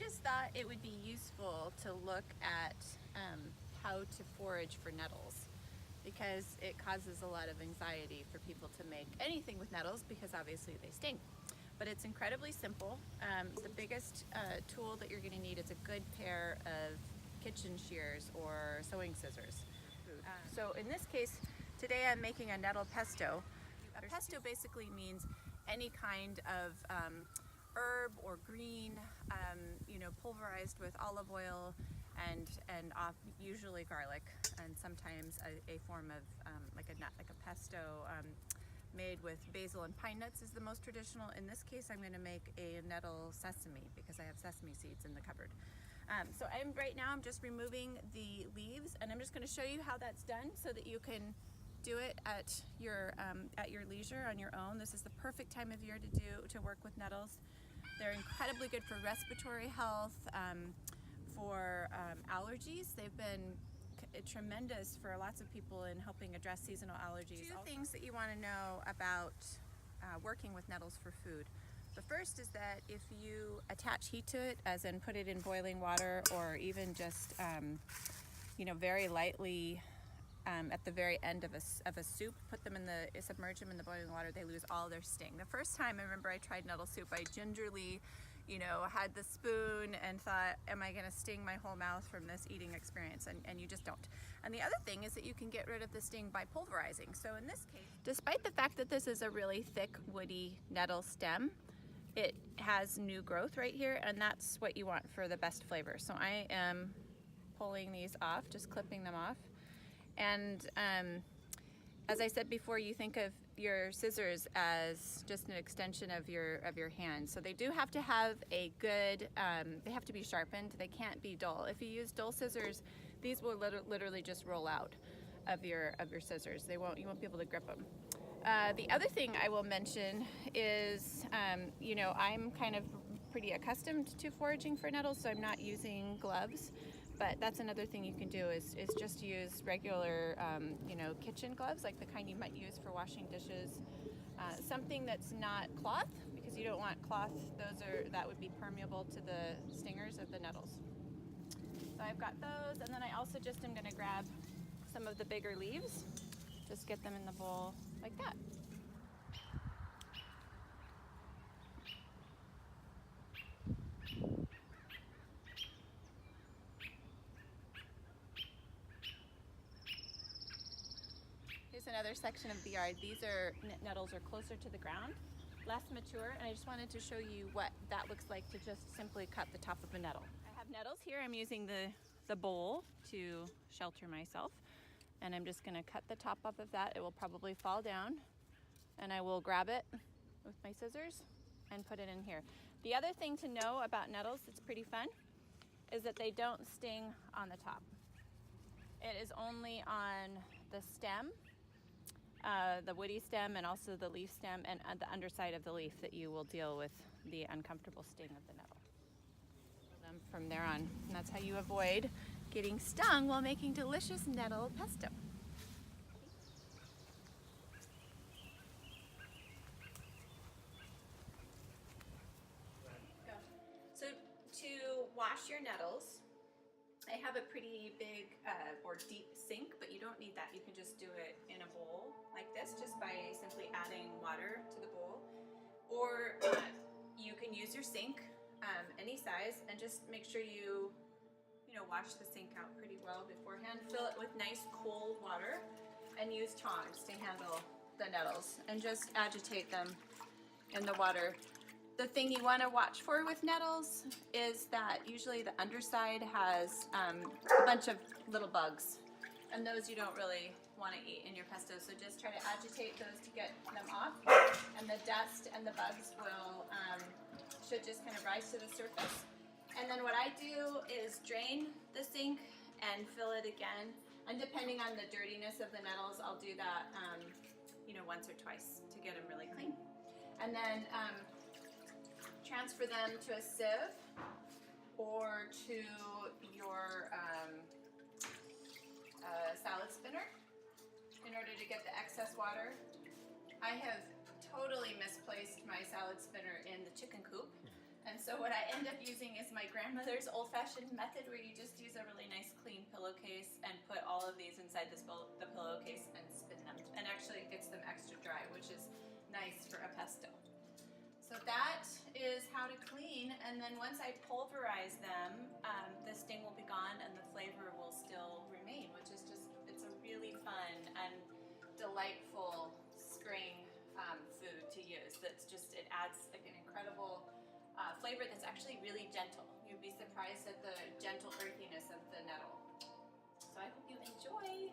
just thought it would be useful to look at how to forage for nettles, because it causes a lot of anxiety for people to make anything with nettles because obviously they sting. But it's incredibly simple. The biggest tool that you're going to need is a good pair of kitchen shears or sewing scissors. So in this case, today I'm making a nettle pesto. A pesto basically means any kind of herb or green, pulverized with olive oil and usually garlic, and sometimes a form of like a pesto made with basil and pine nuts is the most traditional. In this case, I'm going to make a nettle sesame because I have sesame seeds in the cupboard. So right now I'm just removing the leaves, and I'm just going to show you how that's done so that you can do it at your leisure on your own. This is the perfect time of year to work with nettles. They're incredibly good for respiratory health, for allergies. They've been tremendous for lots of people in helping address seasonal allergies. Two things that you want to know about working with nettles for food. The first is that if you attach heat to it, as in put it in boiling water, or even just very lightly at the very end of a soup, submerge them in the boiling water, they lose all their sting. The first time I remember I tried nettle soup, I gingerly had the spoon and thought, am I gonna sting my whole mouth from this eating experience? And you just don't. And the other thing is that you can get rid of the sting by pulverizing. So in this case, despite the fact that this is a really thick, woody nettle stem, it has new growth right here, and that's what you want for the best flavor. So I am pulling these off, just clipping them off. And as I said before, you think of your scissors as just an extension of your hand. So they do have to have a good, they have to be sharpened. They can't be dull. If you use dull scissors, these will literally just roll out of your scissors. You won't be able to grip them. The other thing I will mention is, I'm kind of pretty accustomed to foraging for nettles, so I'm not using gloves. But that's another thing you can do is just use regular, kitchen gloves, like the kind you might use for washing dishes. Something that's not cloth, because you don't want cloth. That would be permeable to the stingers of the nettles. So I've got those, and then I also just am going to grab some of the bigger leaves, just get them in the bowl like that. Here's another section of the yard. These nettles are closer to the ground, less mature, and I just wanted to show you what that looks like to just simply cut the top of a nettle. I have nettles here. I'm using the bowl to shelter myself, and I'm just going to cut the top off of that. It will probably fall down, and I will grab it with my scissors and put it in here. The other thing to know about nettles that's pretty fun is that they don't sting on the top. It is only on the stem, the woody stem, and also the leaf stem and the underside of the leaf that you will deal with the uncomfortable sting of the nettle. Them from there on. And that's how you avoid getting stung while making delicious nettle pesto. So to wash your nettles, I have a pretty big or deep sink, but you don't need that. You can just do it in a bowl like this, just by simply adding water to the bowl. Or you can use your sink, any size, and just make sure you wash the sink out pretty well beforehand. Fill it with nice cold water and use tongs to handle the nettles and just agitate them in the water. The thing you want to watch for with nettles is that usually the underside has a bunch of little bugs, and those you don't really want to eat in your pesto, so just try to agitate those to get them off, and the dust and the bugs should just kind of rise to the surface. And then what I do is drain the sink and fill it again, and depending on the dirtiness of the nettles, I'll do that once or twice to get them really clean. And then transfer them to a sieve or to your salad spinner in order to get the excess water. I have totally misplaced my salad spinner in the chicken coop, and so what I end up using is my grandmother's old-fashioned method, where you just use a really nice clean pillowcase and put all of these inside the pillowcase and spin them. And actually it gets them extra dry, which is nice for a pesto. So that is how to clean, and then once I pulverize them, the sting will be gone and the flavor will still remain, which is just, it's a really fun and delightful spring food to use. That's just, it adds like an incredible flavor that's actually really gentle. You'd be surprised at the gentle earthiness of the nettle. So I hope you enjoy.